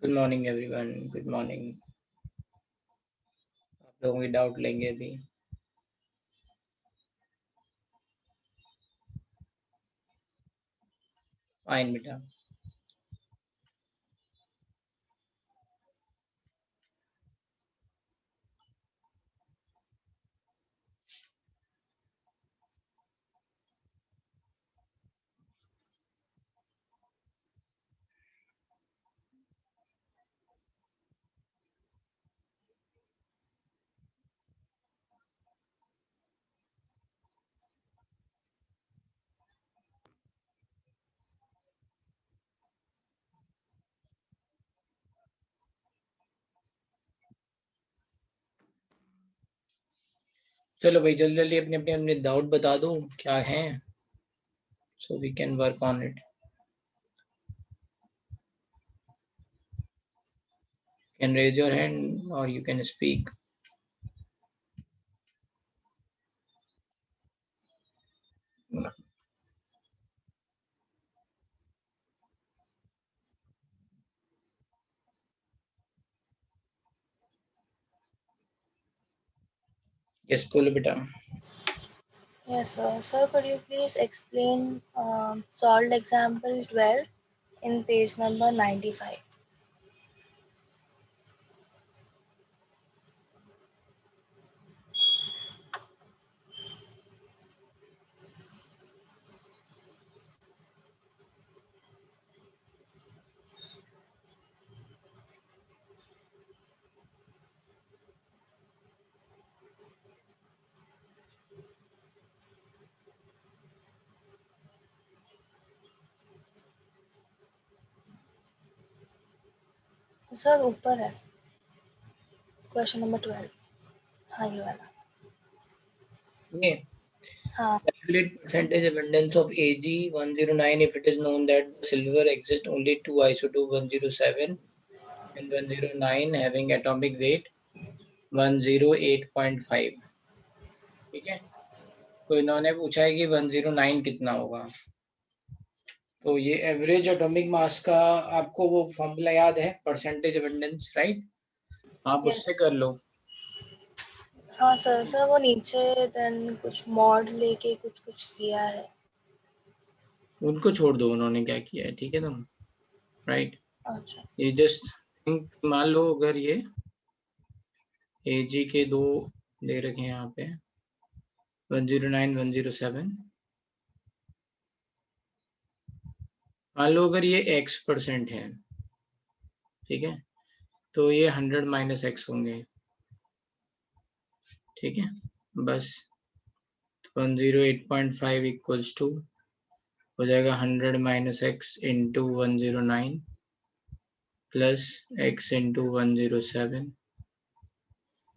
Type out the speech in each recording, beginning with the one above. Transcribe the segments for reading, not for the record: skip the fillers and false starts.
Good morning everyone, good morning. आप लोगों की डाउट लेंगे अभी। फाइन बेटा। चलो भाई, जल्दी जल्दी अपने अपने अपने डाउट बता दो क्या है, so we can work on it. Can raise your hand और यू कैन स्पीक। यस बोलो बेटा। Yes, sir. Sir, could you please explain solved example 12 in page number 95? Sir ऊपर है क्वेश्चन नंबर 12। हाँ ये वाला। ये हाँ calculate percentage abundance of AG109 if it is known that silver exists only two isotope 107 and 109 having atomic weight 108.5। ठीक है, तो इन्होंने पूछा है कि 109 कितना होगा। तो ये एवरेज एटॉमिक मास का आपको वो फॉर्मूला याद है, परसेंटेज अबंडेंस, राइट? आप उससे यस। कर लो। हाँ सर, सर वो नीचे देन कुछ मॉड लेके कुछ कुछ किया है। उनको छोड़ दो उन्होंने क्या किया है, ठीक है तुम, राइट? अच्छा। ये जस्ट मान लो अगर ये एजी के दो दे रखे हैं यहाँ पे 109 107, मान लो अगर ये x% है, ठीक है, तो ये 100 माइनस एक्स होंगे, ठीक है, बस। 108.5 इक्वल्स टू हो जाएगा 100 minus x into 109 plus x into 107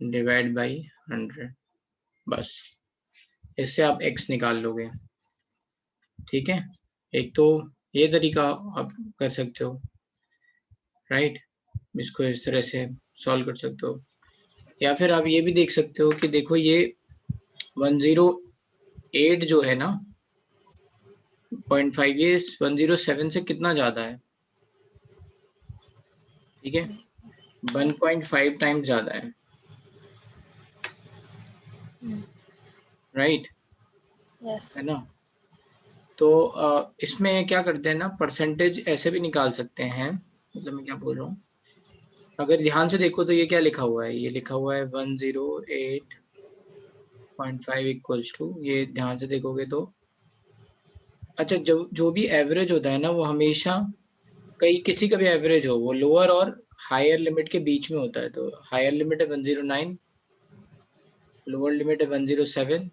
divide by 100। बस इससे आप x निकाल लोगे, ठीक है। एक तो ये तरीका आप कर सकते हो, राइट, इसको इस तरह से सॉल्व कर सकते हो, या फिर आप ये भी देख सकते हो कि देखो ये 108 जो है ना 0.5, ये 107 से कितना ज्यादा है, ठीक है, 1.5 टाइम्स ज्यादा है, राइट, यस। है ना। तो इसमें क्या करते हैं ना, परसेंटेज ऐसे भी निकाल सकते हैं, मतलब मैं क्या बोल रहा हूँ, अगर ध्यान से देखो तो ये क्या लिखा हुआ है, ये लिखा हुआ है 108.5 इक्वल्स टू, ये ध्यान से देखोगे तो अच्छा, जो जो भी एवरेज होता है ना वो हमेशा कहीं किसी का भी एवरेज हो वो लोअर और हायर लिमिट के बीच में होता है। तो हायर लिमिट है 109, लोअर लिमिट है 107,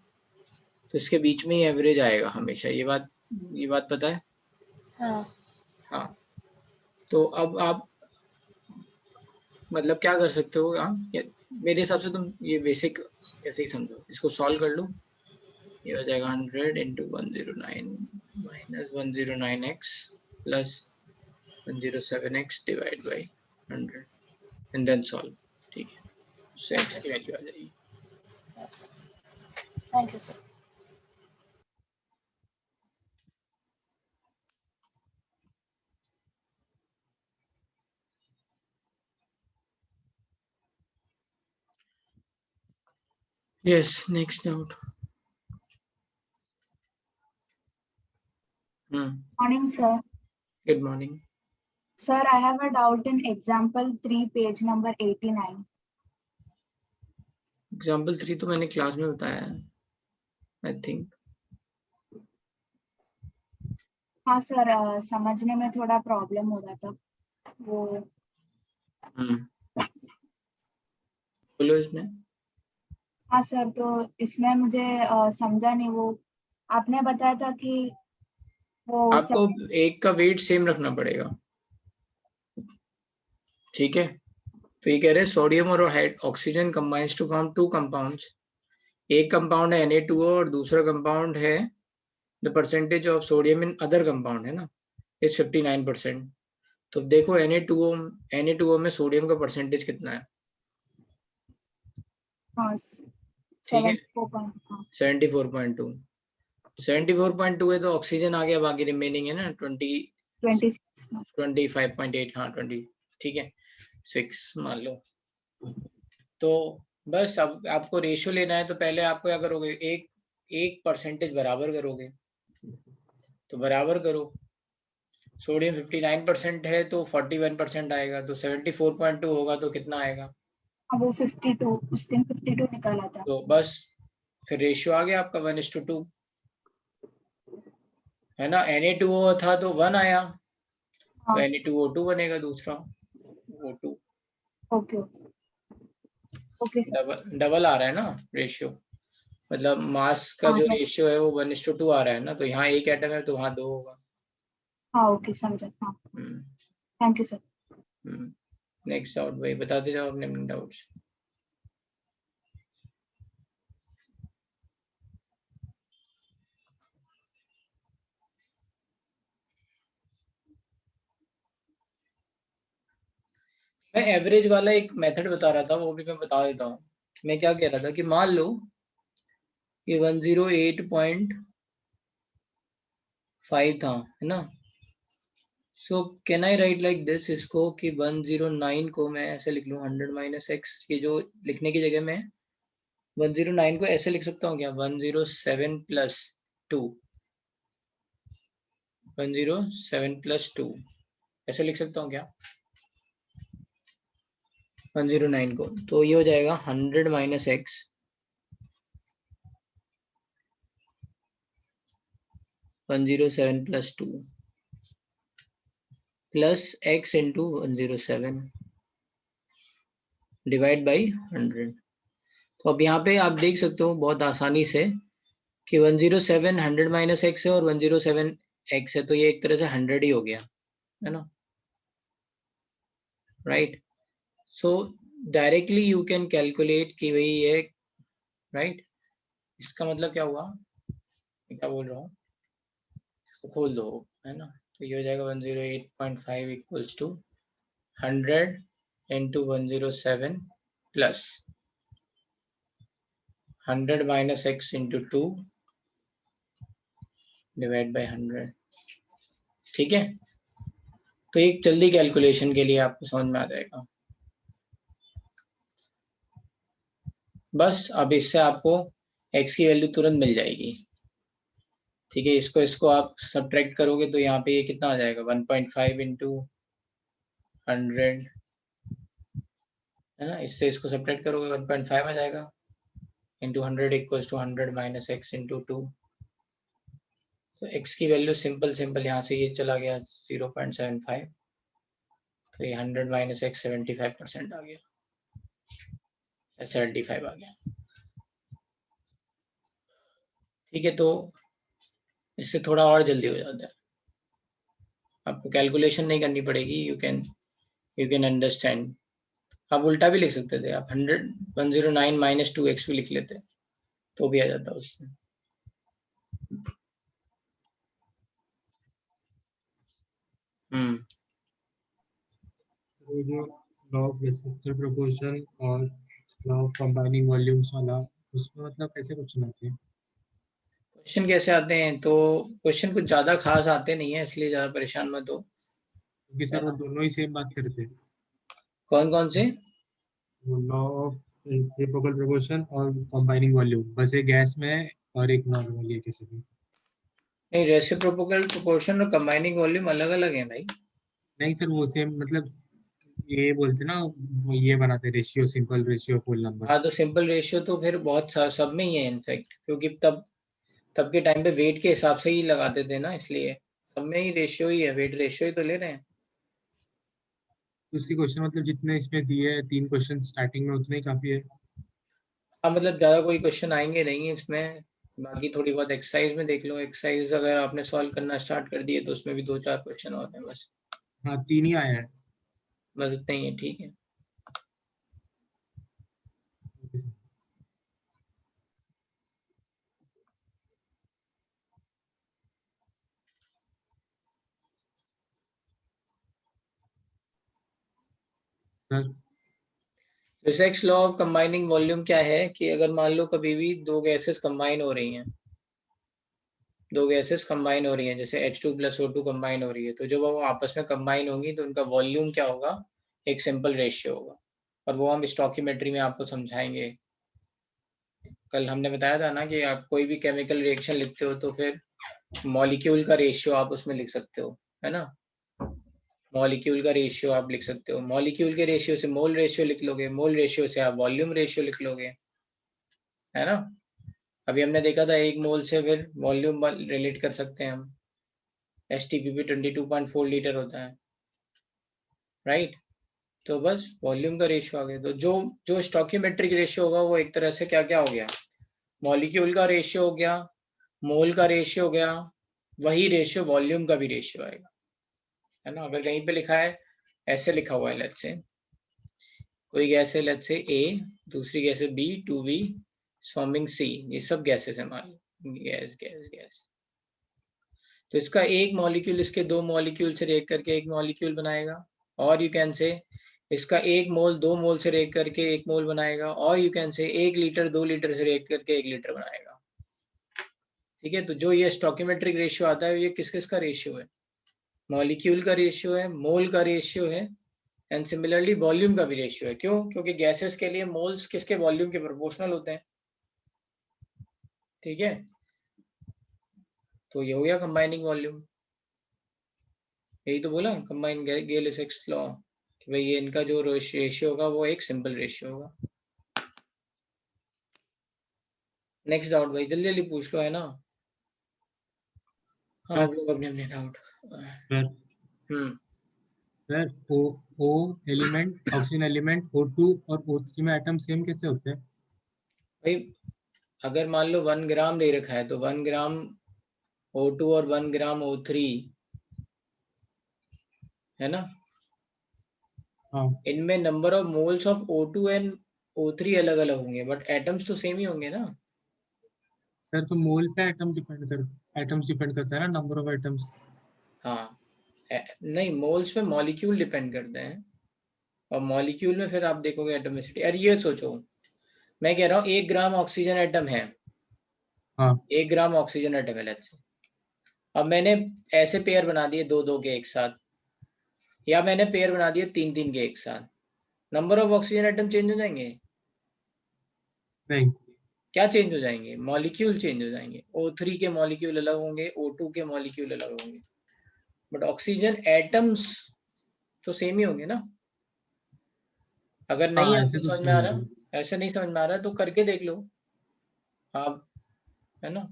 तो इसके बीच में ही एवरेज आएगा हमेशा। ये बात पता है? हाँ। हाँ। तो अब आप मतलब क्या कर सकते हो आप, मेरे हिसाब से तुम ये बेसिक ऐसे ही समझो, इसको सॉल्व कर लो। ये हो जाएगा 100 into 109 minus 109x plus 107x divide by 100 and then solve, ठीक है, उससे x ओके की सर। वैल्यू आ जाएगी। Yes. Thank you sir. Yes, next doubt. Morning, sir. Good morning. Sir, I have a doubt in example 3, page number 89. Example 3 तो मैंने class में बताया है, आई थिंक. हाँ सर, समझने में थोड़ा प्रॉब्लम हो रहा था वो. बोलो इसमें. हाँ सर, तो इसमें मुझे समझा नहीं. वो आपने बताया था कि वो आपको एक का वेट सेम रखना पड़ेगा, ठीक है. तो ये कह रहे हैं सोडियम और oxygen combines to form two compounds. एक कंपाउंड है Na2O और दूसरा कंपाउंड है the percentage of sodium in other compound, है ना, इज 59%. तो देखो Na2O में सोडियम का परसेंटेज कितना है. हाँ, ठीक है, 74.2. 74.2 है तो ऑक्सीजन आ गया, बाकी रिमेनिंग है ना 25.8. हाँ 20, ठीक है, 6 मान लो. तो बस अब आपको रेशियो लेना है, तो पहले आप क्या करोगे, एक परसेंटेज बराबर करोगे. तो बराबर करो, सोडियम 59% है तो 41% आएगा, तो 74.2 होगा तो कितना आएगा. वो 52, उस दिन 52 निकाला था. तो बस फिर रेशियो आ गया आपका 1:2, है ना. Na2O था तो 1 आया, तो हाँ. Na2O2 बनेगा दूसरा O2. Okay okay sir. Double आ रहा है ना रेशियो, मतलब मास का हाँ जो है. रेशियो है वो 1:2 आ रहा है ना, तो यहाँ एक एटम है तो वहाँ 2 होगा. हाँ ओके, समझा. हाँ, thank you sir. Next doubt भाई, बताते जाओ अपने डाउट्स. मैं एवरेज वाला एक मेथड बता रहा था, वो भी मैं बता देता हूँ. मैं क्या कह रहा था कि मान लो ये 108.5 था, है ना. So can I right like this, इसको कि 109 को मैं ऐसे लिख लूँ 100 माइनस एक्स. ये जो लिखने की जगह मैं 109 को ऐसे लिख सकता हूँ क्या, 107 प्लस 2, 107 प्लस 2 ऐसे लिख सकता हूँ क्या 109 को. तो ये हो जाएगा 100 minus x 107 plus 2 plus x into 107 divide by 100. तो अब यहाँ पे आप देख सकते हो बहुत आसानी से कि 107 100 माइनस एक्स है और 107 एक्स है, तो ये एक तरह से 100 ही हो गया, है ना, right. So directly you can calculate कि भाई ये, राइट. इसका मतलब क्या हुआ, क्या बोल रहा हूँ, तो खोल दो, है ना. तो ये हो जाएगा 108.5 equals to 100 into 107 plus 100 minus x into 2 divide by 100. ठीक है, तो एक जल्दी कैलकुलेशन के लिए आपको समझ में आ जाएगा. बस अब इससे आपको x की वैल्यू तुरंत मिल जाएगी. ठीक है, इसको आप सब्ट्रैक्ट करोगे तो यहाँ पे ये कितना आ जाएगा 1.5 इंटू 100, है ना. इससे इसको सब्ट्रैक्ट करोगे 1.5 आ जाएगा into 100 equals to 100 minus x into 2. तो x की वैल्यू सिंपल यहाँ से ये चला गया 0.75, तो ये 100 माइनस एक्स 75% आ गया, 75 आ गया. ठीक है, तो इससे थोड़ा और जल्दी हो जाता है, आपको कैलकुलेशन नहीं करनी पड़ेगी. You can understand. आप उल्टा भी लिख सकते थे, आप 109 माइनस 2x भी लिख लेते तो भी आ जाता उससे. वो जो लॉ ऑफ रेसिप्रोकल प्रोपोर्शन और लॉ ऑफ कंबाइनिंग वॉल्यूम्स वाला, उसमें मतलब कैसे क्वेश्चन आते हैं. क्वेश्चन कैसे आते हैं, तो क्वेश्चन कुछ ज्यादा खास आते नहीं है, इसलिए ज्यादा परेशान मत हो. क्योंकि सर वो दोनों ही सेम बात करते हैं. कौन कौन से, वो लॉ ऑफ रेसिप्रोकल प्रोपोर्शन और कंबाइनिंग वॉल्यूम, बस एक गैस में है और एक नॉर्मल है किसी में। नहीं, रेसिप्रोकल प्रोपोर्शन और कंबाइनिंग वॉल्यूम अलग अलग है भाई। नहीं सर, वो सेम मतलब ये बोलते ना, वो ये बनाते रेशियो, सिंपल रेशियो फुल हाँ, नंबर्स। तो सिंपल रेशियो तो फिर बहुत सब में ही है इनफैक्ट, क्योंकि तब के टाइम पे वेट के हिसाब से ही लगाते थे ना, इसलिए सब में ही रेशियो ही है, वेट रेशियो ही तो ले रहे हैं। उसकी क्वेश्चन मतलब जितने इसमें दिए हैं 3 क्वेश्चन स्टार्टिंग में, उतने ही काफी है। हाँ, मतलब ज्यादा कोई क्वेश्चन आएंगे नहीं इसमें, बाकी थोड़ी बहुत एक्सरसाइज में देख लो। एक्सरसाइज अगर आपने सॉल्व करना स्टार्ट कर दिए तो उसमें भी 2-4 क्वेश्चन और हैं बस। हाँ 3 ही आया है। बस इतना ही है, ठीक है। सर तो sex law of combining volume क्या है कि अगर मान लो कभी भी दो गैसेस कंबाइन हो रही हैं, दो गैसेस कंबाइन हो रही हैं, जैसे H2 प्लस O2 कंबाइन हो रही है, तो जब वो आपस में कंबाइन होंगी तो उनका वॉल्यूम क्या होगा, एक सिंपल रेशियो होगा। और वो हम स्टोइकियोमेट्री में आपको समझाएंगे। कल हमने बताया था ना कि आप कोई भी केमिकल रिएक्शन लिखते हो तो फिर मॉलिक्यूल का रेशियो आप उसमें लिख सकते हो, है ना। मॉलिक्यूल का रेशियो आप लिख सकते हो, मॉलिक्यूल के रेशियो से मोल रेशियो लिख लोगे, मोल रेशियो से आप वॉल्यूम रेशियो लिख लोगे, है ना। अभी हमने देखा था एक मोल से फिर वॉल्यूम रिलेट कर सकते हैं हम। STPP 22.4 लीटर होता है, राइट। तो बस वॉल्यूम का रेशियो आ गया। तो जो जो स्टोइकियोमेट्रिक रेशियो होगा वो एक तरह से क्या क्या हो गया, मॉलिक्यूल का रेशियो हो गया, मोल का रेशियो हो गया, वही रेशियो वॉल्यूम का भी रेशियो आएगा, है ना। अगर कहीं पे लिखा है, ऐसे लिखा हुआ है, लेट्स से कोई गैस है, लेट्स से A, दूसरी गैस है B, 2B, फॉर्मिंग C, ये सब गैसेस है मान लो, गैस गैस गैस। तो इसका एक मॉलिक्यूल इसके दो मॉलिक्यूल से रिएक्ट करके एक मॉलिक्यूल बनाएगा, और यू कैन से इसका एक मोल दो मोल से रिएक्ट करके एक मोल बनाएगा, और you can say 1 litre 2 litre से रिएक्ट करके 1 लीटर बनाएगा। ठीक है, तो जो ये स्टोइकियोमेट्रिक रेशियो आता है, ये किस किस का रेशियो है, मॉलिक्यूल का रेशियो है, मोल का रेशियो है, एंड सिमिलरली वॉल्यूम का भी रेशियो है। क्यों? क्योंकि गैसेस के लिए मोल्स किसके वॉल्यूम के प्रोपोर्शनल होते हैं। ठीक है, तो ये हो गया कंबाइनिंग वॉल्यूम। यही तो बोला कंबाइन गेले-सिक्स लॉ कि भाई ये इनका जो रेशियो होगा वो एक सिंपल रेशियो होगा। नेक्स्ट डाउट भाई, जल्दी जल्दी पूछ लो, है ना। हाँ, आप लोग अपने अपने डाउट। सर हम्म सर ओ ओ एलिमेंट, ऑक्सीजन एलिमेंट, O2 और O3 में एटम सेम कैसे होते हैं? भाई, अगर मान लो 1 ग्राम दे रखा है तो 1 ग्राम O2 और 1 ग्राम O3, है ना। हाँ इनमें number of moles of O2 and O3 अलग अलग होंगे, बट एटम्स तो सेम ही होंगे ना। सर, तो मोल पे एटम्स डिपेंड करता है ना, नंबर ऑफ एटम्स। हाँ, नहीं, मोल्स पे मॉलिक्यूल डिपेंड करते हैं, और मॉलिक्यूल में फिर आप देखोगे एटोमिसिटी। अरे ये सोचो, मैं कह रहा हूँ 1 ग्राम ऑक्सीजन एटम है, हाँ 1 ग्राम ऑक्सीजन एटम है, लेट्स से। अब मैंने ऐसे पेयर बना दिए दो दो के एक साथ, या मैंने पेयर बना दिए तीन तीन के एक साथ, number of oxygen atom change हो जाएंगे। नहीं क्या चेंज हो जाएंगे? मॉलिक्यूल चेंज हो जाएंगे। O3 के मॉलिक्यूल अलग होंगे, O2 के मॉलिक्यूल अलग होंगे, बट ऑक्सीजन एटम्स तो सेम ही होंगे ना। अगर नहीं हाँ, आपको ऐसे तो समझ में सेम आ होगा। रहा, ऐसे नहीं समझ में आ रहा तो करके देख लो आप, है ना।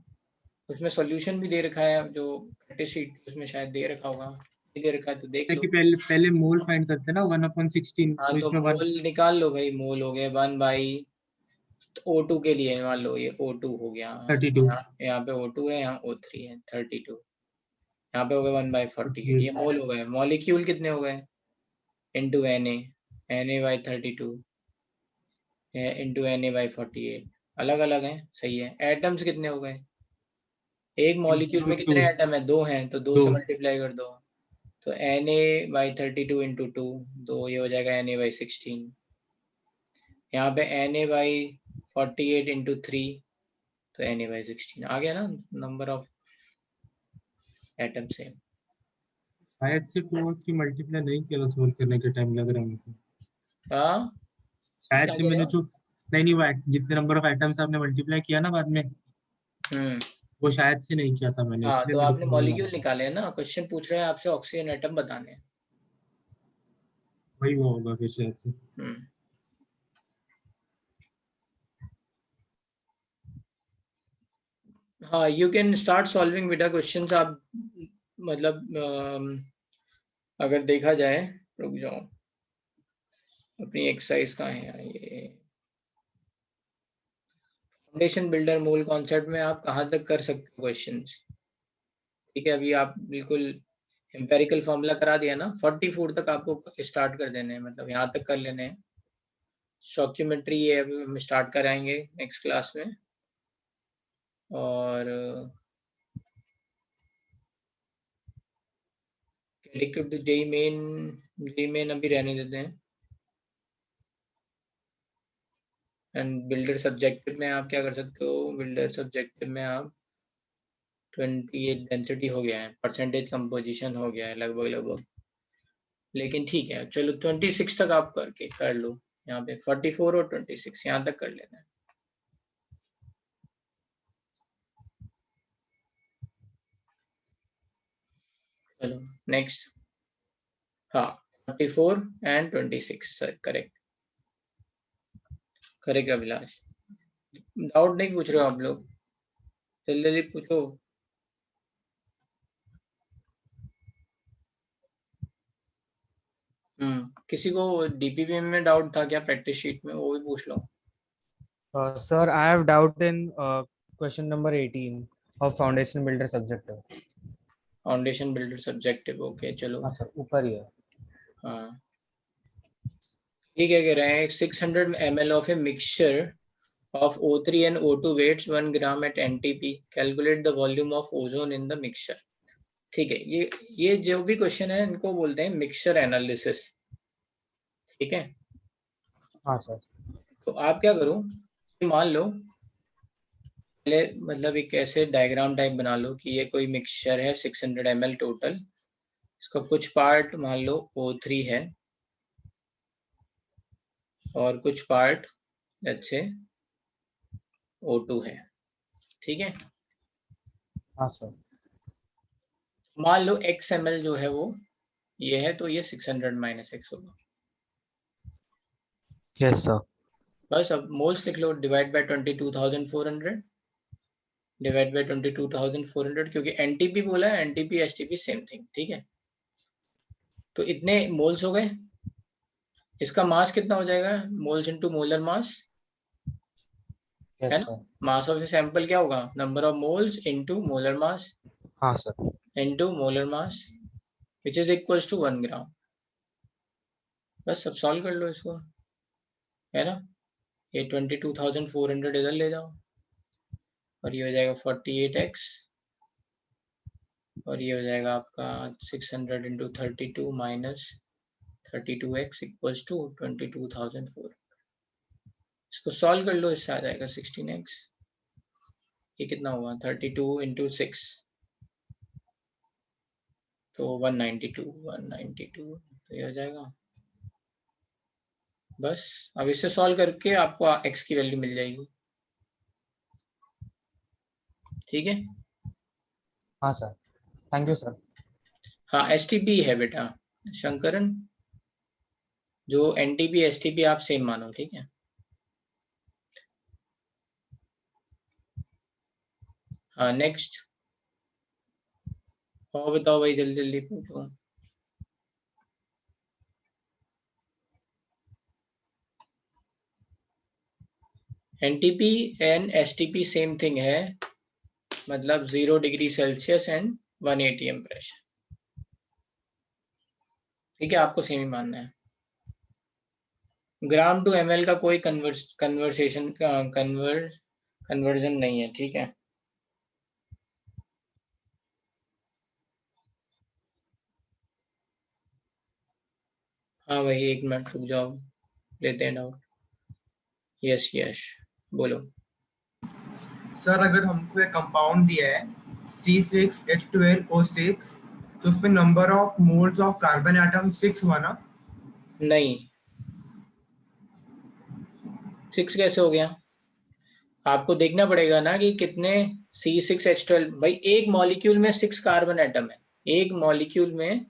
उसमें सॉल्यूशन भी दे रखा है, जो प्रैक्टिस शीट उसमें शायद दे रखा होगा, दे रखा है तो देख लो। कि पहले पहले मोल फाइंड करते हैं ना, 1/16, हाँ, तो तो इसमें वन। मोल निकाल लो भाई, मोल हो गए 1/, O2 के लिए मान लो ये O2 हो गया, 32। यहाँ पे O2 है, यहाँ O3 है 32, यहाँ पे हो गए 1/48, ये मोल हो गए। मॉलिक्यूल कितने हो गए, into Na by 32 into Na/48, अलग अलग हैं, सही है। एटम्स कितने हो गए, एक मॉलिक्यूल में टू कितने एटम है, दो हैं, तो दो दो। से मल्टीप्लाई कर दो, तो Na/32 इंटू टू, तो ये हो जाएगा Na/16। यहाँ पे Na/48 इंटू थ्री, तो Na/16 आ गया ना, नंबर ऑफ एटम सेम। शायद से 2 और 3 मल्टीप्लाई नहीं किया था सोल्व करने के टाइम, लग रहा है मुझे। हाँ, शायद क्या से कह रहे मैंने हो? जो नहीं वो जितने नंबर ऑफ आइटम्स आपने मल्टीप्लाई किया ना बाद में, वो शायद से नहीं किया था मैंने, हाँ, इसलिए तो मेरे आपने को वही आ मॉलिक्यूल रहा था। निकाले हैं ना, क्वेश्चन पूछ रहे हैं आपसे ऑक्सीजन एटम बताने हैं। वही वो होगा फिर शायद से। हाँ, यू कैन स्टार्ट सॉल्विंग बेटा क्वेश्चंस। आप मतलब अगर देखा जाए, रुक जाओ, अपनी एक्सरसाइज कहाँ है ये, फाउंडेशन बिल्डर मूल कॉन्सेप्ट में आप कहाँ तक कर सकते हो क्वेश्चंस। ठीक है, अभी आप बिल्कुल एम्पेरिकल फॉर्मूला करा दिया ना, 44 तक आपको स्टार्ट कर देने हैं, मतलब यहाँ तक कर लेने हैं। स्टोइकियोमेट्री ये अभी हम स्टार्ट कराएंगे नेक्स्ट क्लास में, और जेई मेन अभी रहने देते हैं। एंड बिल्डर सब्जेक्टिव में आप क्या कर सकते हो, बिल्डर सब्जेक्टिव में आप 28 डेंसिटी हो गया है, परसेंटेज कंपोजिशन हो गया है लगभग, लेकिन ठीक है चलो 26 तक आप करके कर लो। यहाँ पे 44 और 26 यहाँ तक कर लेना है। चलो नेक्स्ट, हाँ 44 and 26 sir, correct correct Abhilash. Doubt नहीं पूछ रहे हो आप लोग, जल्दी जल्दी पूछो। किसी को डीपीपी में डाउट था क्या, प्रैक्टिस शीट में, वो भी पूछ लो। Sir, I have doubt in question number 18 of foundation builder subject. Foundation builder subjective, okay चलो। हाँ सर, ऊपर ही है। हाँ, ये क्या कह रहे हैं, 600 ml of a mixture of O3 and O2 weights 1 gram at NTP, calculate the volume of ozone in the mixture। ठीक है, ये जो भी क्वेश्चन है इनको बोलते हैं मिक्सचर एनालिसिस। ठीक है, हाँ सर। तो आप क्या करो, मान लो पहले मतलब एक ऐसे डायग्राम टाइप बना लो कि ये कोई मिक्सचर है 600 ml टोटल, इसका कुछ पार्ट मान लो O3 है और कुछ पार्ट लेट्स से O2 है। ठीक है, हाँ सर। मान लो XML जो है वो ये है, तो ये 600 - x होगा। Yes sir. बस अब मोल्स लिख लो, डिवाइड बाय 22,400, डिवाइड बाय 22,400, क्योंकि एनटीपी बोला है, एनटीपी एसटीपी सेम थिंग। ठीक है, तो इतने मोल्स हो गए। इसका मास कितना हो जाएगा, मोल्स इनटू मोलर मास, है यस ना। Sir. Mass of a sample क्या होगा, number of moles into molar mass हाँ sir. Into molar mass which is equals to 1 ग्राम। बस अब सॉल्व कर लो इसको, है ना। ये 22,400 इधर ले जाओ और ये हो जाएगा 48x, और ये हो जाएगा आपका 600 into 32 minus 32x equals to 22,400। इसको सॉल्व कर लो, इससे आ जाएगा 16x। ये कितना हुआ, 32 इंटू 6 तो 192 तो ये हो जाएगा। बस अब इसे सॉल्व करके आपको x की वैल्यू मिल जाएगी। ठीक है, हाँ सर, थैंक यू सर। हाँ एसटीपी है बेटा शंकरन, जो एनटीपी एसटीपी आप सेम मानो। ठीक है, हाँ नेक्स्ट, और बताओ भाई, जल्दी जल्दी पूछो। NTP and STP same thing है, मतलब 0 degree Celsius and 1 atm pressure. ठीक है, आपको सेम ही मानना है। ग्राम टू ml का कोई कन्वर्जन नहीं है। ठीक है, हाँ भाई एक मिनट रुक जाओ, लेते हैं डाउट। यस यश बोलो। सर अगर हमको एक कंपाउंड दिया है C6H12O6, तो उसमें number of moles of carbon atom 6 हुआ ना? नहीं, 6 कैसे हो गया? आपको देखना पड़ेगा ना कि कितने C6H12, भाई एक मॉलिक्यूल में 6 कार्बन एटम है, एक मॉलिक्यूल में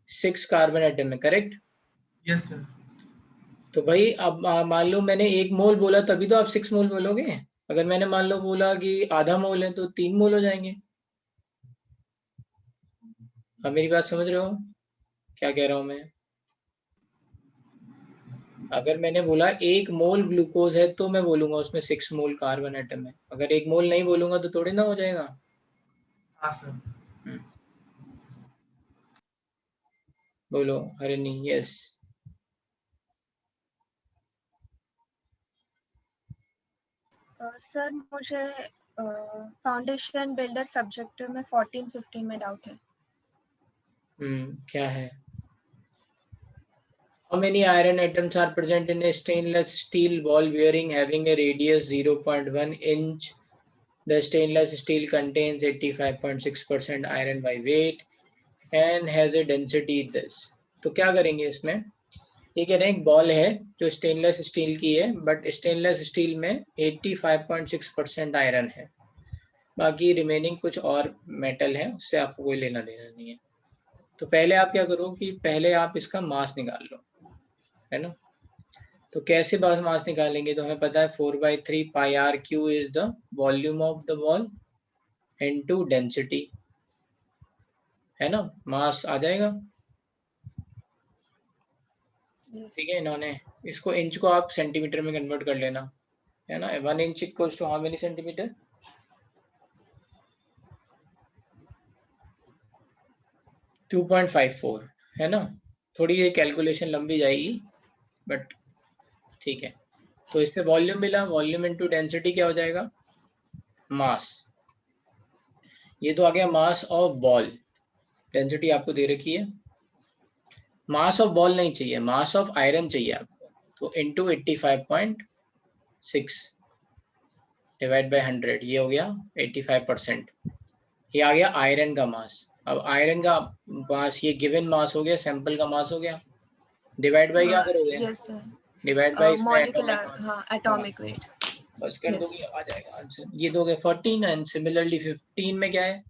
6 कार्बन एटम है, करेक्ट? Yes sir. तो भाई अब मान लो मैंने 1 मोल बोला तभी तो आप 6 मोल बोलोगे। अगर मैंने मान लो बोला कि आधा मोल है तो 3 मोल हो जाएंगे। अब मेरी बात समझ रहे हो क्या कह रहा हूं मैं? अगर मैंने बोला 1 मोल ग्लूकोज है तो मैं बोलूंगा उसमें 6 मोल कार्बन एटम है। अगर 1 मोल नहीं बोलूंगा तो थोड़ी ना हो जाएगा। हाँ सर। हम्म, बोलो हरिणी। यस। सर मुझे फाउंडेशन बिल्डर सब्जेक्टिव में 14-15 में डाउट है। क्या है? How many iron atoms are present in a stainless steel ball bearing having a radius 0.1 inch? The stainless steel contains 85.6% iron by weight and has a density this. तो क्या करेंगे इसमें? ये कह रहे हैं एक बॉल है जो स्टेनलेस स्टील की है, बट स्टेनलेस स्टील में 85.6% आयरन है, बाकी रिमेनिंग कुछ और मेटल है, उससे आपको कोई लेना देना नहीं है। तो पहले आप क्या करो कि पहले आप इसका मास निकाल लो, है ना? तो कैसे मास निकालेंगे? तो हमें पता है 4/3 pi r cube is the volume of the ball into density, है ना? मास आ जाएगा। ठीक है, इन्होंने इसको इंच को आप सेंटीमीटर में कन्वर्ट कर लेना, है ना? 1 inch equals to how many centimetre? 2.54, है ना? थोड़ी ये कैलकुलेशन लंबी जाएगी बट ठीक है। तो इससे वॉल्यूम मिला, वॉल्यूम इनटू डेंसिटी क्या हो जाएगा? मास। ये तो आ गया मास ऑफ बॉल। डेंसिटी आपको दे रखी है। मास ऑफ बॉल नहीं चाहिए, मास ऑफ आयरन चाहिए आपको। तो इनटू 85.6 डिवाइड बाय 100, ये हो गया 85%। ये आ गया आयरन का मास। अब आयरन का मास, ये गिवन मास हो गया, सैंपल का मास हो गया, डिवाइड बाय क्या करोगे? Yes sir. डिवाइड बाय इसमें मॉलिक्यूलर, एटॉमिक मास। हाँ एटॉमिक वेट। बस कर Yes. दोगे, आ जाएगा आंसर। ये दोगे 14 एंड सिमिलरली 15 में क्या है?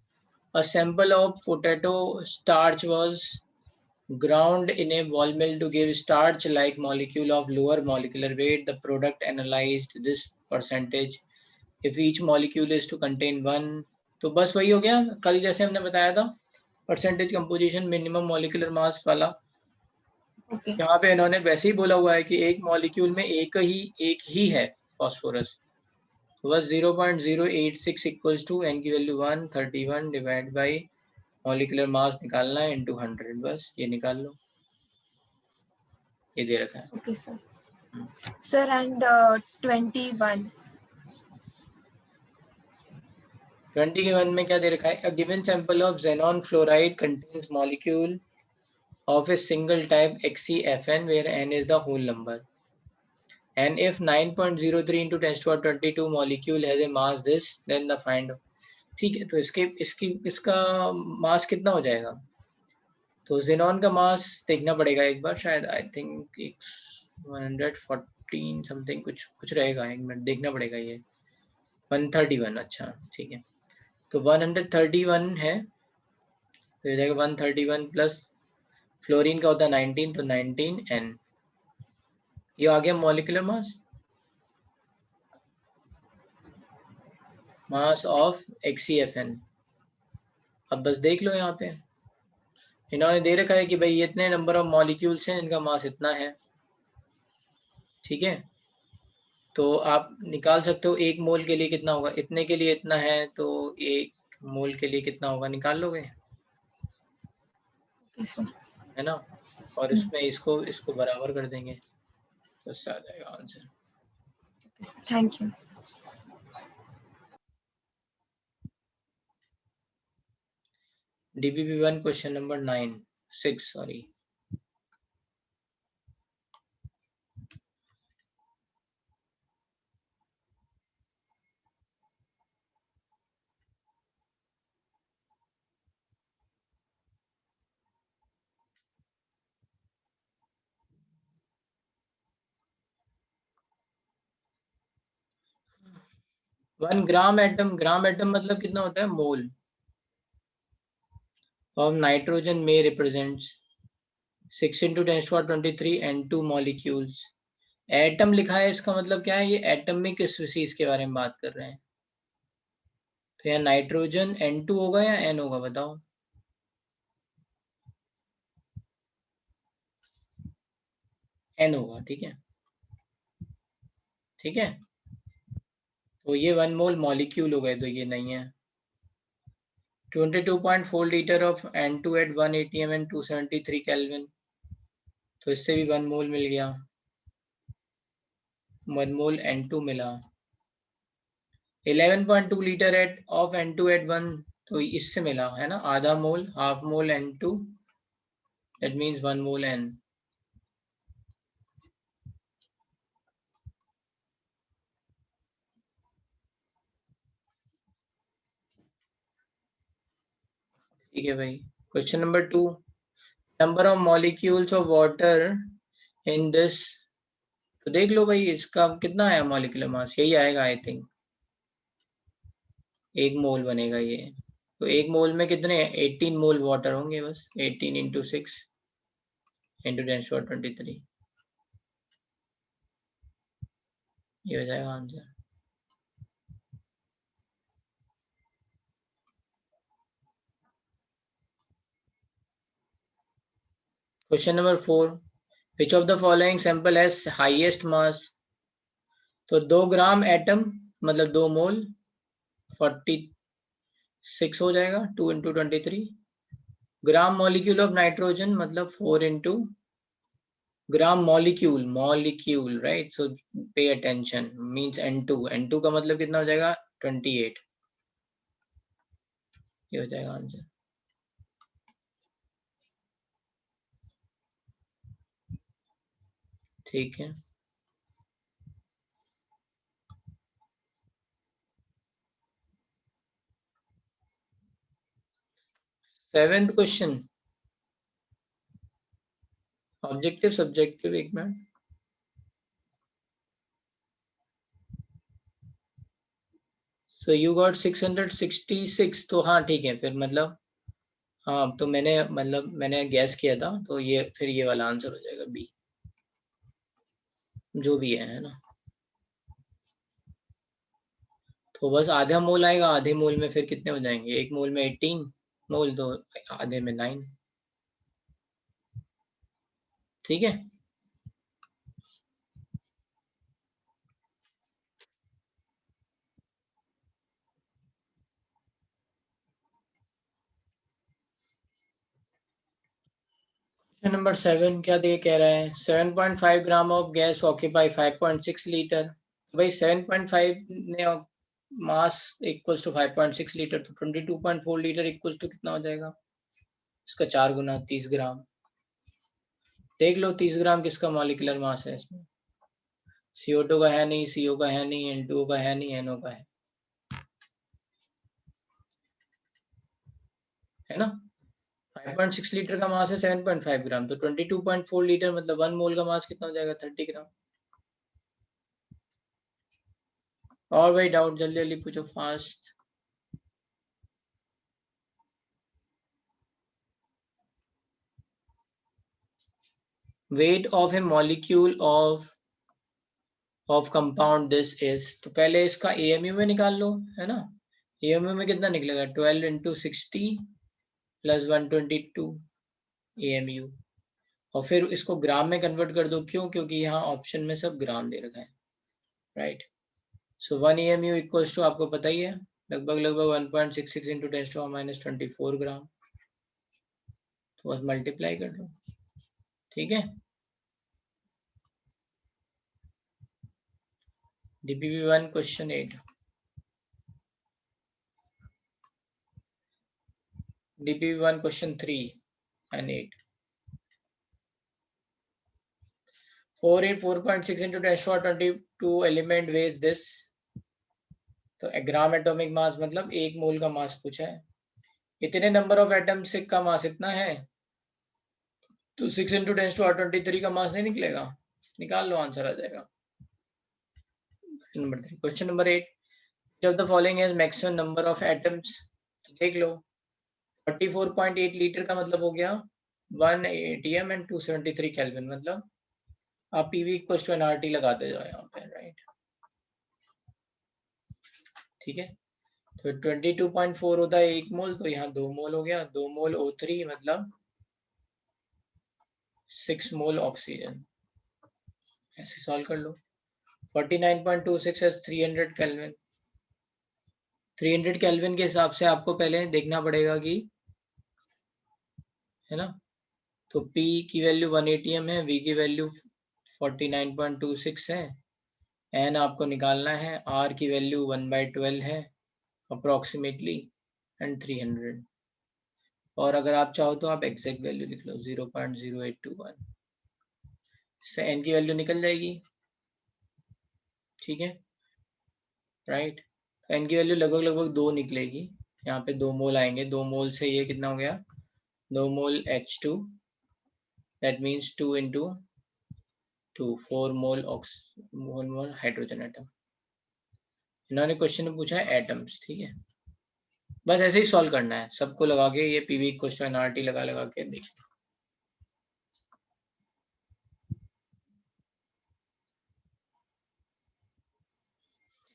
A sample of potato starch was ground in a ball mill to give starch like molecule of lower molecular weight. The product analyzed this percentage if each molecule is to contain 1. तो बस वही हो गया कल जैसे हमने बताया था, percentage composition minimum molecular mass वाला। Okay. यहाँ पे इन्होंने वैसे ही बोला हुआ है कि एक मॉलिक्यूल में एक ही है फॉस्फोरस। तो बस 0.086 इक्वल्स टू n की value 131 divide by molecular mass निकालना है इनटू 100, बस ये निकाल लो, ये दे रखा है। Okay sir. Sir, and 21. 21 में क्या दे रखा है? A given sample of xenon fluoride contains molecule of a single type XeFn where n is the whole number and if 9.03 into 10 to the 22 molecule has a mass this, then the find. ठीक है, तो इसका मास कितना हो जाएगा? तो xenon का मास देखना पड़ेगा एक बार, शायद आई थिंक 114 समथिंग कुछ रहेगा, एक मिनट देखना पड़ेगा। ये 131, अच्छा ठीक है। तो 131 है, तो ये जाएगा 131 प्लस फ्लोरीन का होता है 19, तो 19n। ये आ गया मॉलिक्यूलर मास ऑफ XeFn। अब बस देख लो, यहाँ पे इन्होंने दे रखा है कि भाई ये इतने नंबर ऑफ मॉलिक्यूल्स हैं, इनका मास इतना है, ठीक है? तो आप निकाल सकते हो एक मोल के लिए कितना होगा, इतने के लिए इतना है, तो एक मोल के लिए कितना होगा निकाल लोगे, Okay sir. है ना? और इसमें इसको बराबर कर देंगे तो इससे आ जाएगा answer. Okay, sir. Thank you. DBB1 question number 6 sorry. 1 gram atom मतलब कितना होता है, मोल ऑफ नाइट्रोजन में रिप्रेजेंट्स 6 × 10⁻23 N2 मॉलिक्यूल्स। एटम लिखा है, इसका मतलब क्या है, ये एटॉमिक स्पीशीज के बारे में बात कर रहे हैं। तो यहाँ नाइट्रोजन N2 होगा या N होगा, बताओ। N होगा, ठीक है, ठीक है। तो ये 1 मोल मॉलिक्यूल हो गए, तो ये नहीं है। 22.4 litre of N2 at 1 atm and 273 kelvin, तो इससे भी 1 मोल मिल गया, 1 मोल N2 मिला। 11.2 litre at of N2 at 1, तो इससे मिला है ना, आधा mole, half mole N2, that means 1 mole N। ठीक है भाई। Question number 2, number of molecules of water in this. तो देख लो भाई, इसका कितना आया मॉलिक्यूलर मास, यही आएगा आई थिंक, 1 मोल बनेगा ये। तो 1 मोल में कितने, 18 मोल वाटर होंगे बस, 18 × 6 × 10⁻23, ये हो जाएगा answer. Question number 4, which of the following sample has highest mass. तो 2 ग्राम एटम मतलब 2 मोल 46 हो जाएगा, 2 × 23। ग्राम मॉलिक्यूल ऑफ नाइट्रोजन मतलब 4 × ग्राम मॉलिक्यूल राइट। सो पे अटेंशन, मींस N2 का मतलब कितना हो जाएगा, 28, ये हो जाएगा आंसर। ठीक है। सेवेंथ क्वेश्चन, ऑब्जेक्टिव सब्जेक्टिव, एक मिनट। सो यू गॉट 666, तो हाँ ठीक है, फिर मतलब हाँ, तो मैंने गैस किया था, तो ये फिर ये वाला आंसर हो जाएगा बी, जो भी है ना। तो बस आधा मोल आएगा, आधे मोल में फिर कितने हो जाएंगे, 1 मोल में 18 मोल, तो आधे में 9, ठीक है। क्वेश्चन नंबर 7 क्या दे कह रहा है, 7.5 gram of gas occupy 5.6 litre. भाई 7.5 ने मास इक्वल्स टू 5.6 लीटर, तो 22.4 लीटर इक्वल्स टू कितना हो जाएगा, इसका 4 गुना 30 ग्राम। देख लो 30 ग्राम किसका मॉलिक्यूलर मास है इसमें, CO2 का है नहीं, CO का है नहीं, N2 का है नहीं, NO का है ना। 5.6 लीटर का मास है 7.5 ग्राम, तो 22.4 लीटर मतलब 1 मोल का मास कितना हो जाएगा, 30 ग्राम। और भाई डाउट जल्दी जल्दी पूछो, fast. Weight of A molecule of compound this is. तो पहले इसका AMU में निकाल लो, है ना। AMU में कितना निकलेगा, 12 × 60 + 122 AMU, और फिर इसको ग्राम में कन्वर्ट कर दो, क्यों, क्योंकि यहाँ ऑप्शन में सब ग्राम दे रखा है, right. So 1 AMU equals to, आपको पता ही है, लगभग 1.66 × 10⁻24 ग्राम। तो बस मल्टीप्लाई कर दो, ठीक है। DPP1 question 8, DPP1 question 3 and 8। 4.6 × 10⁻22 element weighs this। तो ग्राम एटॉमिक मास मतलब 1 मोल का मास पूछा है, इतने नंबर ऑफ एटम्स का मास इतना है, तो 6 × 10⁻23 का मास नहीं निकलेगा, निकाल लो, आंसर आ जाएगा। Question number 8, of the following has maximum number of atoms? देख लो 44.8 लीटर का मतलब हो गया 1 atm and 273 केल्विन, मतलब आप PV इक्वल्स टू nRT लगाते जाओ यहाँ पे, राइट। ठीक है, तो 22.4 होता है 1 मोल, तो यहाँ 2 मोल हो गया, 2 मोल O3 मतलब 6 मोल ऑक्सीजन। ऐसे सॉल्व कर लो। 49.26 है 300 केल्विन। 300 केल्विन के हिसाब से आपको पहले देखना पड़ेगा कि, है ना, तो P की वैल्यू 1 atm है, V की वैल्यू 49.26 है, N आपको निकालना है, R की वैल्यू 1/12 है अप्रोक्सीमेटली एंड 300। और अगर आप चाहो तो आप एग्जैक्ट वैल्यू लिख लो 0.0821, इससे N की वैल्यू निकल जाएगी। ठीक है, राइट। N की वैल्यू लगभग 2 निकलेगी, यहाँ पे 2 मोल आएंगे, 2 मोल से ये कितना हो गया, 2 मोल H2, that means 2 into 2, 4 mole hydrogen atom. इन्होंने क्वेश्चन में पूछा है एटम्स। ठीक है, बस ऐसे ही सॉल्व करना है, सबको लगा के ये PV क्वेश्चन nRT लगा के देख।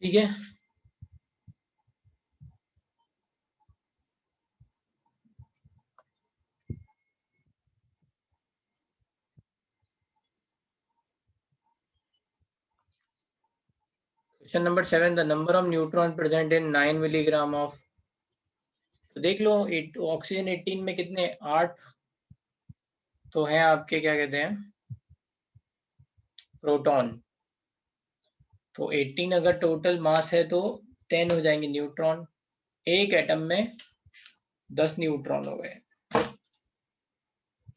ठीक है, question number 7, the number of neutron present in 9 milligram of, तो देख लो ऑक्सीजन 18 में कितने, 8 तो है आपके, क्या कहते हैं, प्रोटॉन। तो 18 अगर टोटल मास है तो 10 हो जाएंगे न्यूट्रॉन। एक एटम में 10 न्यूट्रॉन हो गए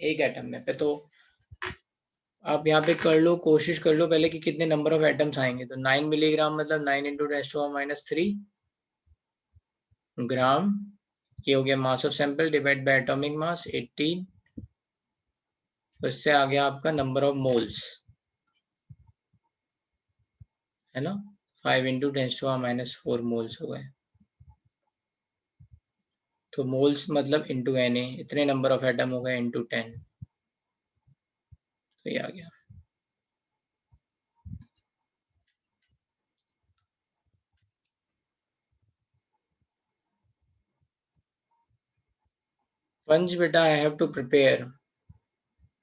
एक एटम में पे। तो आप यहाँ पे कर लो, कोशिश कर लो पहले कि कितने नंबर ऑफ एटम्स आएंगे। तो 9 मिलीग्राम मतलब 9 × 10⁻³ ग्राम, ये हो गया mass of sample divide by atomic mass 18, तो इससे आ गया आपका नंबर ऑफ मोल्स, है ना, 5 × 10⁻⁴ मोल्स हो गए। तो मोल्स मतलब इंटू Na, इतने नंबर ऑफ एटम हो गए इंटू 10, तो ये आ गया। पंच बेटा आई हैव टू प्रिपेयर,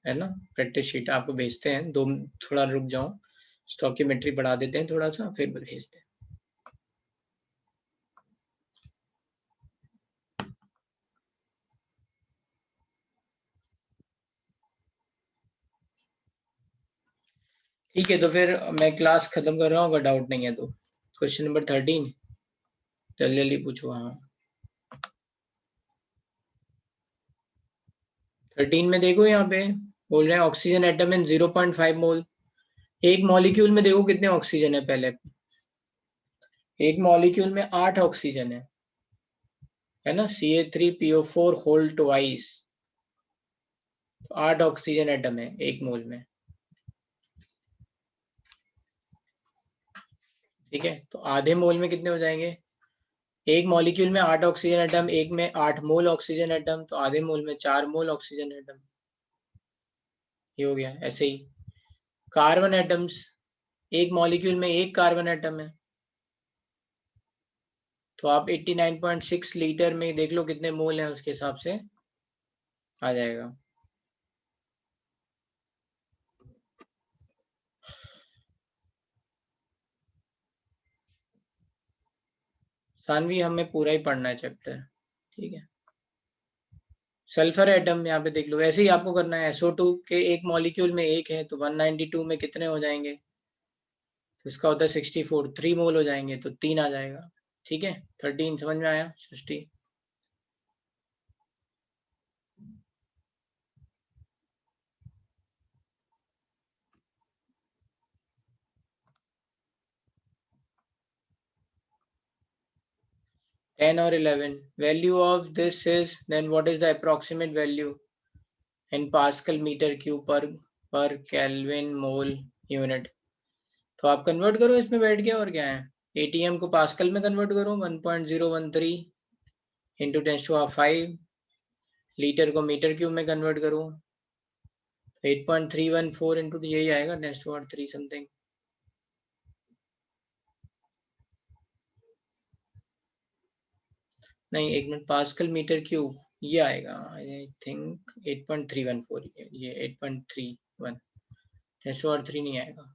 है ना, प्रैक्टिस शीट आपको भेजते हैं, थोड़ा रुक जाओ, स्टॉकियोमेट्री बढ़ा देते हैं थोड़ा सा, फिर भेजते हैं। ठीक है, तो फिर मैं क्लास खत्म कर रहा हूँ, अगर डाउट नहीं है तो। क्वेश्चन नंबर 13 जल्दी पूछो। हाँ, 13 में देखो, यहाँ पे बोल रहे हैं ऑक्सीजन एटम इन 0.5 मोल। एक मॉलिक्यूल में देखो कितने ऑक्सीजन है, पहले एक मॉलिक्यूल में 8 ऑक्सीजन है ना, CH3PO4 होल ट्वाइस, तो 8 ऑक्सीजन एटम है एक मोल में। ठीक है, तो आधे मोल में कितने हो जाएंगे, एक मॉलिक्यूल में 8 ऑक्सीजन एटम, एक में 8 मोल ऑक्सीजन एटम, तो आधे मोल में 4 मोल ऑक्सीजन एटम, ये हो गया। ऐसे ही कार्बन एटम्स, एक मॉलिक्यूल में एक कार्बन एटम है, तो आप 89.6 लीटर में देख लो कितने मोल हैं, उसके हिसाब से आ जाएगा। सानवी हमें पूरा ही पढ़ना है चैप्टर। ठीक है, सल्फर एटम यहाँ पे देख लो, ऐसे ही आपको करना है। SO2 के एक मॉलिक्यूल में एक है, तो 192 में कितने हो जाएंगे, तो इसका होता है 64, 3 मोल हो जाएंगे, तो 3 आ जाएगा। ठीक है, 13 समझ में आया सृष्टि? Ten or 11, value of this is, then what is the approximate value in Pascal meter cube per Kelvin mole unit? तो आप कन्वर्ट करो इसमें बैठ के, और क्या है, ATM को पास्कल में कन्वर्ट करो 1.013 इंटू 10⁵, लीटर को मीटर क्यूब में कन्वर्ट करो 8.314 इंटू, यही आएगा 10⁻³ समथिंग। नहीं, एक मिनट, पास्कल मीटर क्यूब ये आएगा आई थिंक 8.314, ये 8.31, 10⁻³ नहीं आएगा।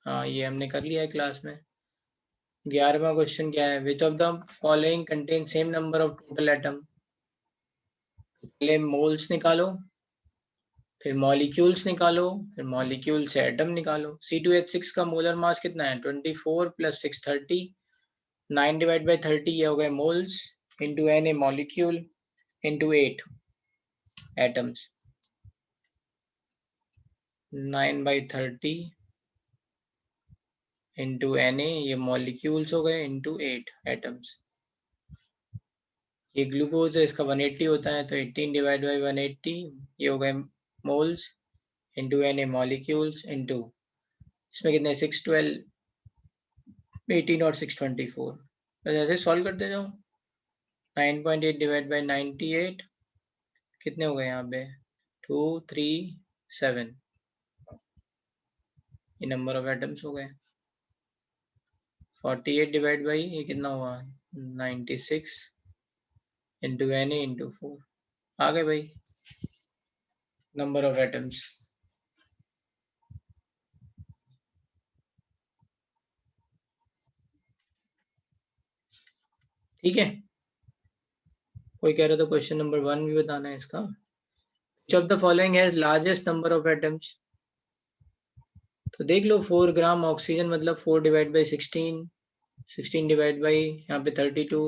हाँ, ये हमने कर लिया है क्लास में। 11वां क्वेश्चन क्या है, विच of the following contain same number of total atom. पहले मोल्स निकालो, फिर मॉलिक्यूल्स निकालो, फिर मॉलिक्यूल से एटम निकालो। C2H6 का मोलर मास कितना है 24 + 6 30, 9 डिवाइड बाई 30 ये हो गए moles, into Na molecule, into 8 atoms. 9/30 into Na ये मॉलिक्यूल्स हो गए, इंटू 8 एटम्स। ये ग्लूकोज है, इसका 180 होता है, तो 18 डिवाइड बाई 180 ये हो गए moles, into Na molecules, into इसमें कितने 612, 18 और 624। बस ऐसे सॉल्व करते जाओ। 9.8 डिवाइड बाई 98 कितने हो गए यहाँ पे 237, ये नंबर ऑफ एटम्स हो गए। 48 डिवाइड बाई ये कितना हुआ 96 इंटू Na इंटू 4, आ गए भाई नंबर ऑफ एटम्स। ठीक है, कोई कह रहा था क्वेश्चन नंबर 1 भी बताना है इसका। Which of the following has largest number of atoms? तो देख लो 4 ग्राम ऑक्सीजन मतलब 4 डिवाइड बाई 16, 16 डिवाइड बाई यहाँ पे 32,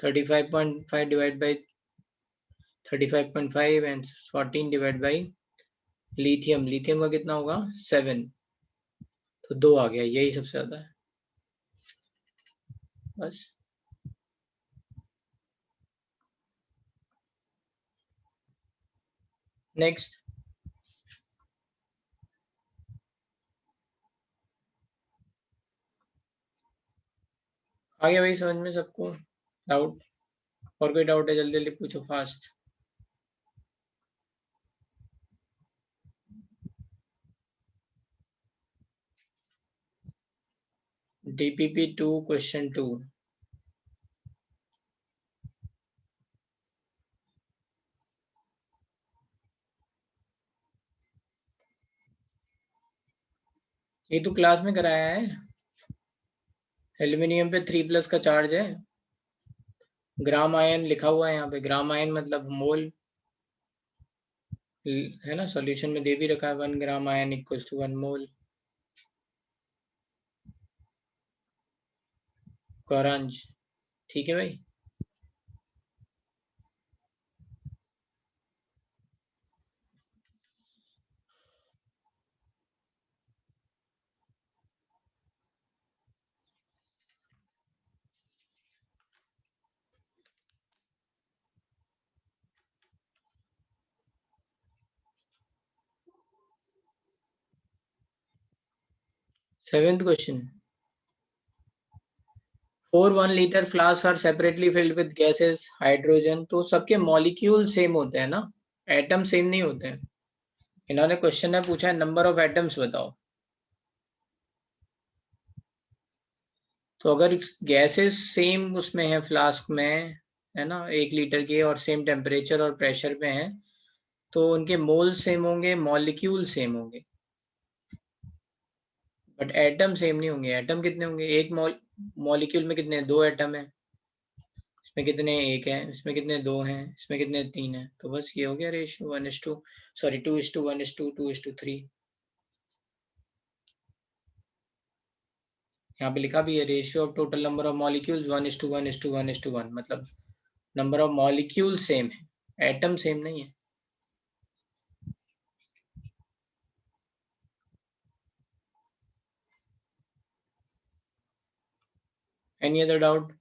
35.5 divide by 35.5 and 14 divide by lithium, lithium का कितना होगा 7, तो 2 आ गया, यही सबसे ज्यादा है बस। नेक्स्ट, आ गया भाई समझ में सबको डाउट? और कोई डाउट है जल्दी जल्दी पूछो फास्ट। DPP2 क्वेश्चन 2, ये तो क्लास में कराया है। एल्यूमिनियम पे 3+ का चार्ज है, ग्राम आयन लिखा हुआ है यहाँ पे, ग्राम आयन मतलब मोल है ना, सॉल्यूशन में दे भी रखा है 1 gram ion equals to 1 mole. Gauranj, ठीक है भाई। Seventh question, 4 1 litre flask are separately filled with gases hydrogen. तो सबके मॉलिक्यूल सेम होते हैं ना, एटम सेम नहीं होते हैं। इन्होंने क्वेश्चन में पूछा है नंबर ऑफ एटम्स बताओ। तो अगर गैसेस सेम उसमें है फ्लास्क में, है ना, 1 लीटर के और सेम टेम्परेचर और प्रेशर पे हैं, तो उनके मोल सेम होंगे, मॉलिक्यूल सेम होंगे, बट एटम सेम नहीं होंगे। एटम कितने होंगे, एक मॉलिक्यूल में कितने 2 एटम है, इसमें कितने 1 है, इसमें कितने 2 हैं, इसमें कितने 3 है। तो बस ये हो गया रेशियो 1:2, सॉरी 2:1:2, 2:3। यहाँ पे लिखा भी है ratio of total number of molecules 1:1:1:1, मतलब नंबर ऑफ मॉलिक्यूल सेम है, एटम सेम नहीं है। Any other doubt?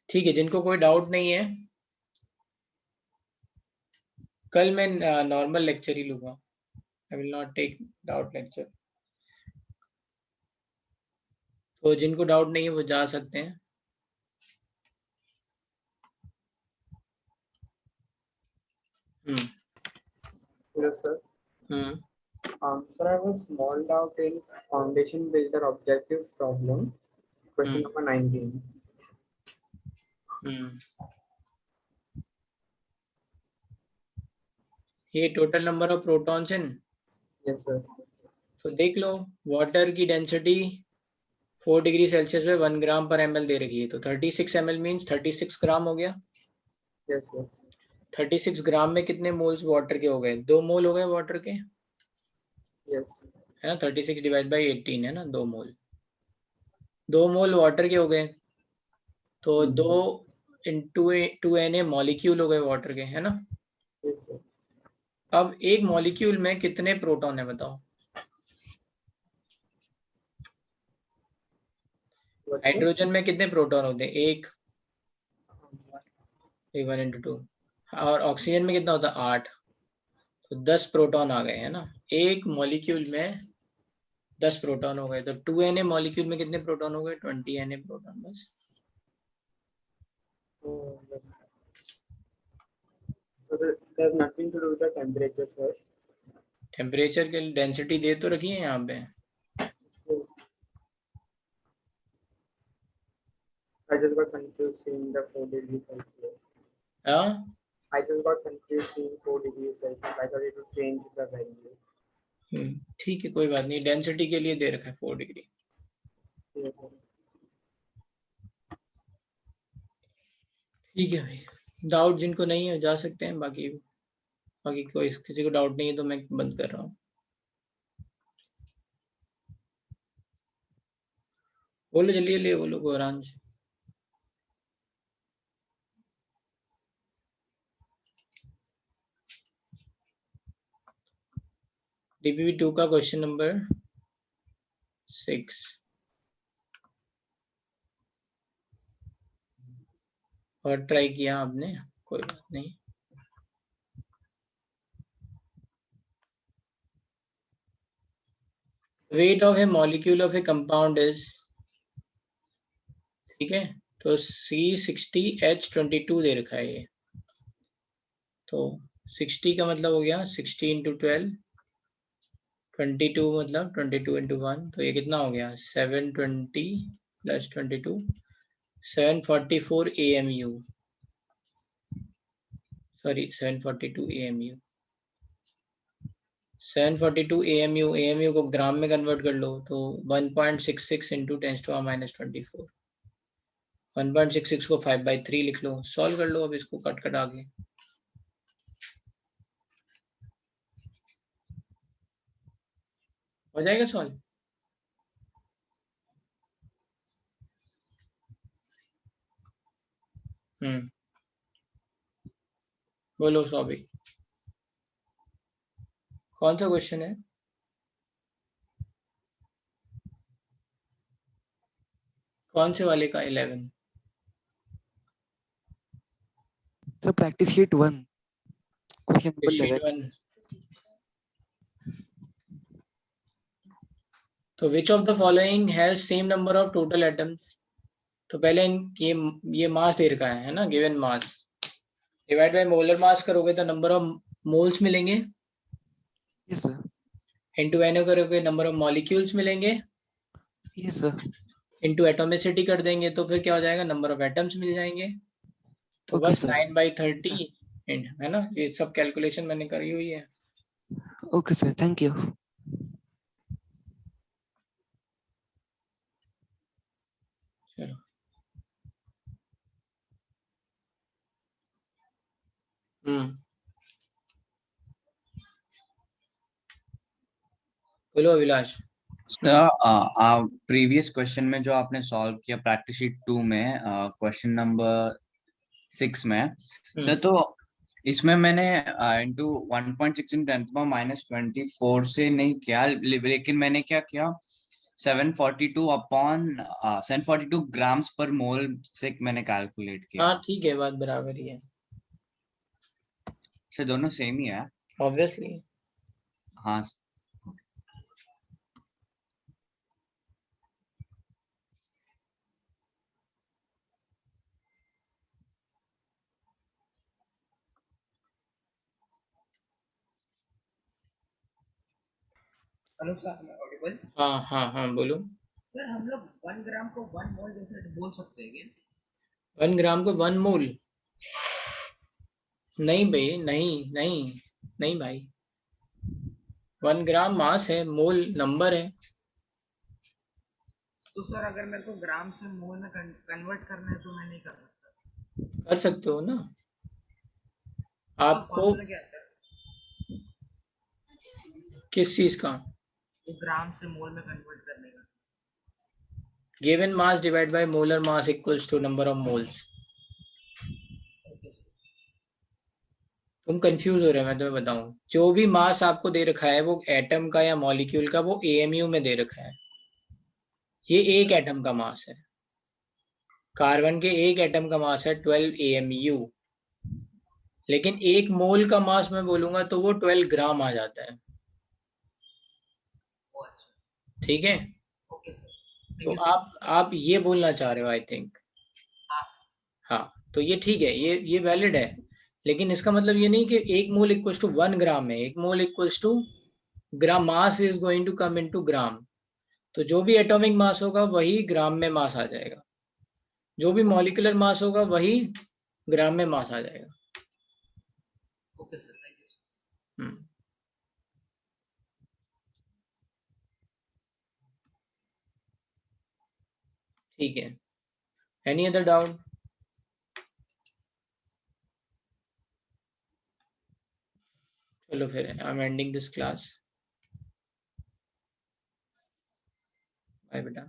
ठीक है, जिनको कोई डाउट नहीं है, कल मैं नॉर्मल लेक्चर ही लूंगा, I will not take doubt lecture. तो जिनको डाउट नहीं है वो जा सकते हैं। Hello, sir. Sir, I have a small doubt in foundation builder objective problem, question number 19. ये total number of protons in, Yes, sir. तो देख लो, वाटर की डेंसिटी 4 डिग्री सेल्सियस में 1 ग्राम पर ml दे रखी है, तो 36 ml मीन्स 36 ग्राम हो गया। Yes, sir. 36 ग्राम में कितने मोल्स वाटर के हो गए? 2 मोल हो गए वाटर के, Yes. है ना। 36 डिवाइड बाई 18 है ना, 2 मोल, 2 मोल वाटर के हो गए, तो 2 इंटू 2Na मॉलिक्यूल हो गए वाटर के, है ना। Yes, sir. अब एक मॉलिक्यूल में कितने प्रोटॉन है बताओ? हाइड्रोजन में कितने प्रोटॉन होते हैं? एक 1 into 2, और ऑक्सीजन में कितना होता है? 8, तो 10 प्रोटॉन आ गए, है ना। एक मॉलिक्यूल में 10 प्रोटॉन हो गए, तो 2Na मॉलिक्यूल में कितने प्रोटॉन हो गए? 20Na प्रोटॉन, बस। So there's nothing to do with the temperature, sir. Temperature के डेंसिटी दे तो रखी है यहाँ पे। I just got confused seeing the 4 degrees Celsius. हाँ, I just got confused seeing 4 degrees Celsius. I thought it would change the value. ठीक है, कोई बात नहीं, डेंसिटी के लिए दे रखा है 4 डिग्री। Yes, sir. ठीक है भाई, डाउट जिनको नहीं है जा सकते हैं, बाकी कोई किसी को डाउट नहीं है तो मैं बंद कर रहा हूँ। बोलो जल्दी जल्दी बोलो गौरांश। DPP 2 का क्वेश्चन नंबर 6, और ट्राई किया आपने, कोई बात नहीं। Weight of A molecule of A compound is, ठीक है, तो C60H22 दे रखा है ये, तो 60 का मतलब हो गया 60 into 12, 22 मतलब 22 into 1, तो ये कितना हो गया? 720 plus 22, 744 AMU, sorry 742 AMU, 742 AMU। AMU को ग्राम में कन्वर्ट कर लो तो 1.66 into 10⁻²4, 1.66 को 5/3 लिख लो, सॉल्व कर लो अब इसको कट कटा के। हो जाएगा सॉल्व। बोलो सौभिक, कौन सा क्वेश्चन है? कौन से वाले का? 11? So practice sheet 1, question number sheet 11. 1। तो विच of the following has same number of total atoms? तो पहले ये मास दे रखा है ना, given mass divide by molar मास करोगे तो नंबर ऑफ मोल्स मिलेंगे। Yes, sir. इनटू NO करोगे नंबर ऑफ मॉलिक्यूल्स मिलेंगे। Yes, sir. इनटू एटोमिसिटी कर देंगे तो फिर क्या हो जाएगा? नंबर ऑफ एटम्स मिल जाएंगे। तो Okay, बस sir. 9/30 है ना, ये सब कैलकुलेशन मैंने करी हुई है। Okay, sir. Thank you. चलो बोलो अभिलाष। सर प्रीवियस क्वेश्चन में जो आपने सॉल्व किया प्रैक्टिस शीट 2 में क्वेश्चन नंबर 6 में सर, तो इसमें मैंने इनटू 1.6 × 10⁻24 से नहीं किया, लेकिन मैंने क्या किया 742 अपॉन 742 ग्राम्स पर मोल से मैंने कैलकुलेट किया। हाँ ठीक है, बात बराबर ही है। से दोनों सेम ही है ऑब्वियसली। हाँ। Hello sir, Audible? हाँ हाँ हाँ बोलो। सर हम लोग 1 ग्राम को 1 मोल जैसे बोल सकते हैं क्या? 1 ग्राम को 1 मोल? नहीं भाई, नहीं नहीं नहीं भाई, 1 ग्राम मास है, मोल नंबर है। तो सर अगर मेरे को ग्राम से मोल में कन्वर्ट करना है तो मैं नहीं कर सकता? कर सकते हो ना तो आपको। फॉर्मूला क्या है सर? किस चीज का? वो ग्राम से मोल में कन्वर्ट करने का। Given mass divide by molar mass equals to number of moles. तुम कंफ्यूज हो रहे हो, मैं तुम्हें बताऊं। जो भी मास आपको दे रखा है वो एटम का या मॉलिक्यूल का, वो एएमयू में दे रखा है। ये एक एटम का मास है। कार्बन के एक एटम का मास है 12 AMU, लेकिन एक मोल का मास मैं बोलूंगा तो वो 12 ग्राम आ जाता है। ठीक है, ओके सर, तो थैंक यू सर। आप ये बोलना चाह रहे हो आई थिंक। हाँ तो ये ठीक है, ये वैलिड है, लेकिन इसका मतलब ये नहीं कि एक मोल इक्वल्स टू 1 ग्राम है। एक mole equals to gram, mass is going to come into gram. तो जो भी एटॉमिक मास होगा वही ग्राम में मास आ जाएगा, जो भी मॉलिक्यूलर मास होगा वही ग्राम में मास आ जाएगा। Okay sir, thank you sir. ठीक है, एनी अदर डाउट? चलो फिर I am ending this class. Bye बेटा।